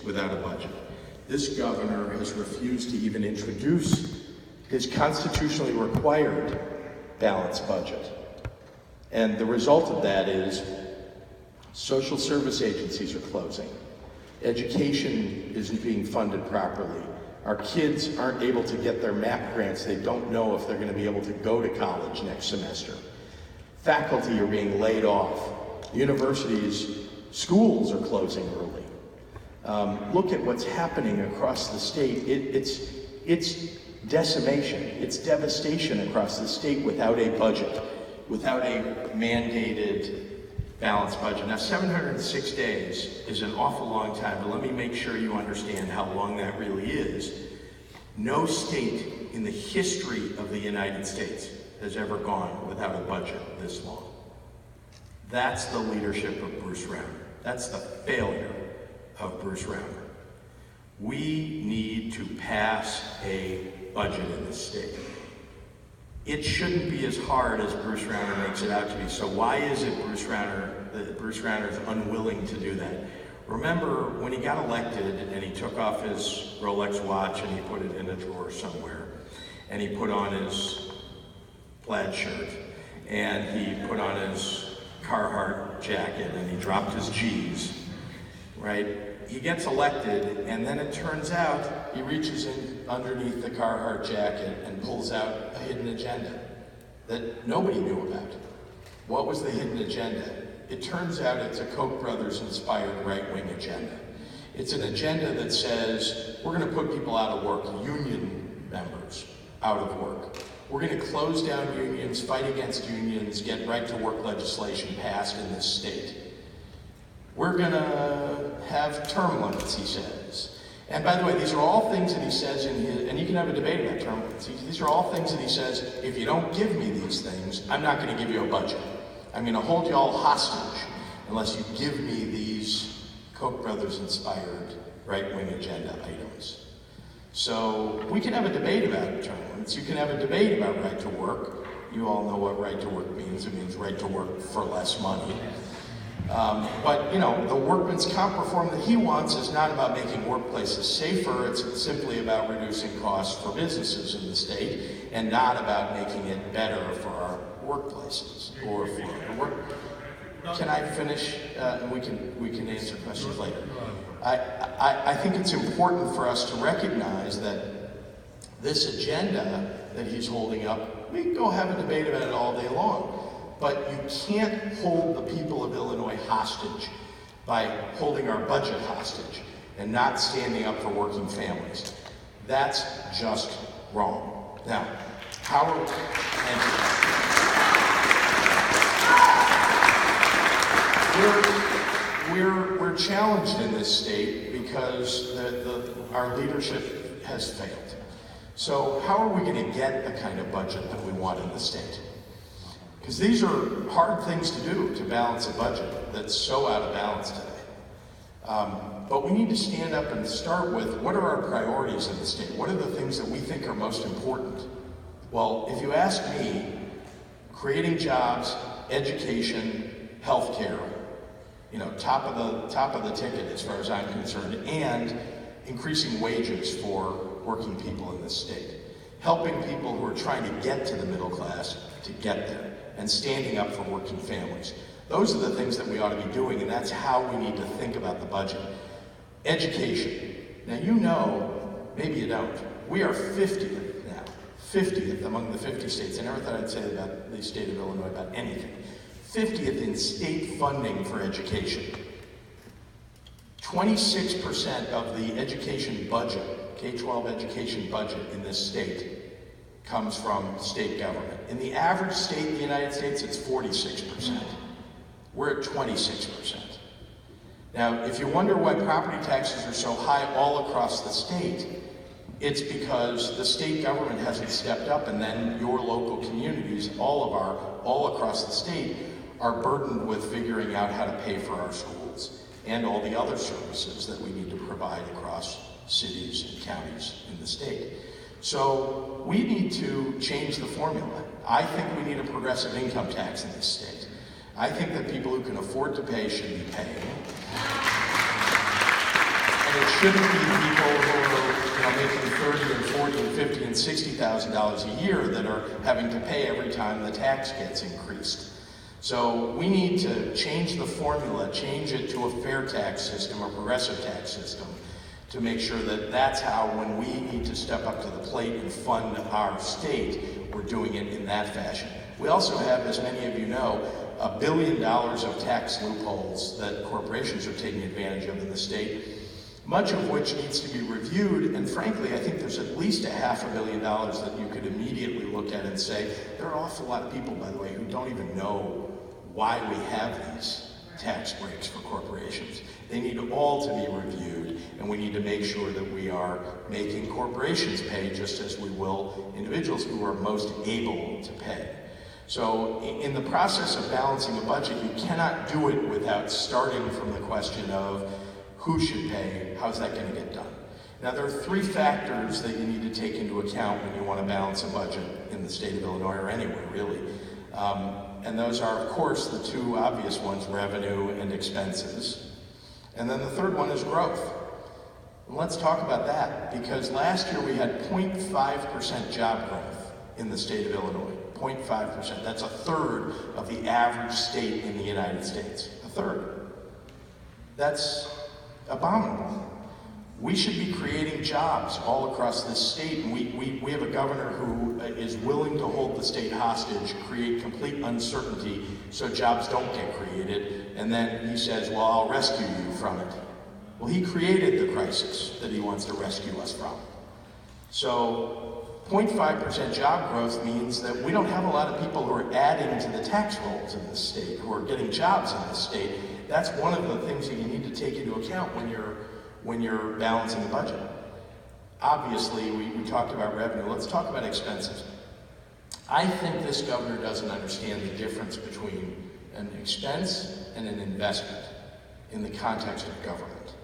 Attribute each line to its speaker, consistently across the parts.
Speaker 1: without a budget. This governor has refused to even introduce his constitutionally required balanced budget. And the result of that is social service agencies are closing. Education isn't being funded properly. Our kids aren't able to get their MAP grants. They don't know if they're going to be able to go to college next semester. Faculty are being laid off. Universities, schools are closing early. Look at what's happening across the state. It's decimation, it's devastation across the state without a budget, without a mandated balanced budget. Now, 706 days is an awful long time, but let me make sure you understand how long that really is. No state in the history of the United States has ever gone without a budget this long. That's the leadership of Bruce Rauner. That's the failure of Bruce Rauner. We need to pass a budget in this state. It shouldn't be as hard as Bruce Rauner makes it out to be. So why is it Bruce Rauner is unwilling to do that? Remember when he got elected and he took off his Rolex watch and he put it in a drawer somewhere, and he put on his plaid shirt, and he put on his Carhartt jacket, and he dropped his G's, right? He gets elected, and then it turns out he reaches in underneath the Carhartt jacket and pulls out a hidden agenda that nobody knew about. What was the hidden agenda? It turns out it's a Koch brothers inspired right-wing agenda. It's an agenda that says we're going to put people out of work, union members out of work. We're going to close down unions, fight against unions, get right-to-work legislation passed in this state. We're going to have term limits, he says. And by the way, these are all things that he says in his, and you can have a debate about term limits. These are all things that he says, if you don't give me these things, I'm not going to give you a budget. I'm going to hold you all hostage unless you give me these Koch brothers inspired right-wing agenda items. So we can have a debate about term limits. You can have a debate about right to work. You all know what right to work means. It means right to work for less money. But, you know, the workman's comp reform that he wants is not about making workplaces safer. It's simply about reducing costs for businesses in the state and not about making it better for our workplaces or for the work. Can I finish? And we can answer questions later. I think it's important for us to recognize that this agenda that he's holding up, we can go have a debate about it all day long. But you can't hold the people of Illinois hostage by holding our budget hostage and not standing up for working families. That's just wrong. Now, how are we're challenged in this state because our leadership has failed. So how are we going to get the kind of budget that we want in the state? Because these are hard things to do, to balance a budget that's so out of balance today. But we need to stand up and start with, what are our priorities in the state? What are the things that we think are most important? Well, if you ask me, creating jobs, education, healthcare, you know, top of the ticket as far as I'm concerned, and increasing wages for working people in this state. Helping people who are trying to get to the middle class to get there, and standing up for working families. Those are the things that we ought to be doing, and that's how we need to think about the budget. Education. Now you know, maybe you don't, we are 50th now, 50th among the 50 states. I never thought I'd say about the state of Illinois about anything. 50th in state funding for education. 26% of the education budget, K-12 education budget in this state, comes from state government. In the average state in the United States, it's 46%. We're at 26%. Now, if you wonder why property taxes are so high all across the state, it's because the state government hasn't stepped up, and then your local communities, all across the state, are burdened with figuring out how to pay for our schools and all the other services that we need to provide across cities and counties in the state. So we need to change the formula. I think we need a progressive income tax in this state. I think that people who can afford to pay should be paying. And it shouldn't be people who are making $30 and $40 and $50 and $60,000 a year that are having to pay every time the tax gets increased. So we need to change the formula, change it to a fair tax system, a progressive tax system, to make sure that that's how, when we need to step up to the plate and fund our state, we're doing it in that fashion. We also have, as many of you know, $1 billion of tax loopholes that corporations are taking advantage of in the state, much of which needs to be reviewed, and frankly, I think there's at least $500 million that you could immediately look at and say, there are an awful lot of people, by the way, who don't even know why we have these tax breaks for corporations. They need all to be reviewed, and we need to make sure that we are making corporations pay just as we will individuals who are most able to pay. So in the process of balancing a budget, you cannot do it without starting from the question of who should pay, how's that going to get done? Now, there are three factors that you need to take into account when you want to balance a budget in the state of Illinois, or anywhere really. And those are, of course, the two obvious ones, revenue and expenses. And then the third one is growth. And let's talk about that, because last year we had 0.5% job growth in the state of Illinois. 0.5%. That's a third of the average state in the United States. A third. That's abominable. We should be creating jobs all across this state, and we have a governor who is willing to hold the state hostage, create complete uncertainty so jobs don't get created, and then he says, well, I'll rescue you from it. Well, he created the crisis that he wants to rescue us from. So 0.5% job growth means that we don't have a lot of people who are adding to the tax rolls in this state, who are getting jobs in this state. That's one of the things that you need to take into account when you're balancing the budget. Obviously, we talked about revenue. Let's talk about expenses. I think this governor doesn't understand the difference between an expense and an investment in the context of government.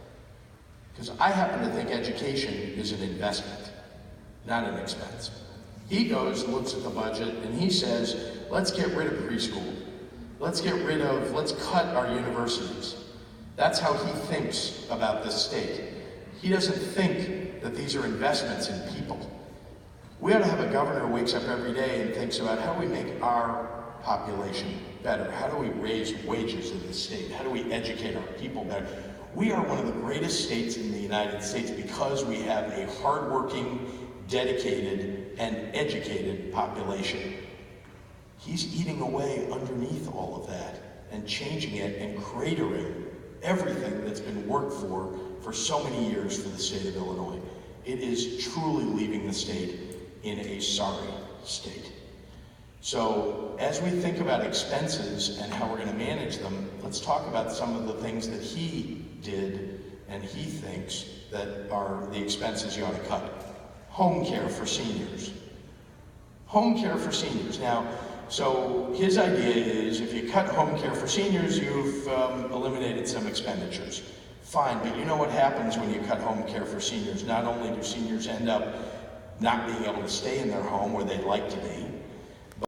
Speaker 1: Because I happen to think education is an investment, not an expense. He goes and looks at the budget and he says, let's get rid of preschool. Let's cut our universities. That's how he thinks about this state. He doesn't think that these are investments in people. We ought to have a governor who wakes up every day and thinks about how do we make our population better? How do we raise wages in this state? How do we educate our people better? We are one of the greatest states in the United States because we have a hardworking, dedicated, and educated population. He's eating away underneath all of that and changing it and cratering everything that's been worked for so many years for the state of Illinois. It is truly leaving the state in a sorry state. So as we think about expenses and how we're going to manage them, let's talk about some of the things that he did and he thinks that are the expenses you ought to cut. Home care for seniors. Home care for seniors. Now, so his idea is if you cut home care for seniors, you've eliminated some expenditures. Fine, but you know what happens when you cut home care for seniors? Not only do seniors end up not being able to stay in their home where they'd like to be,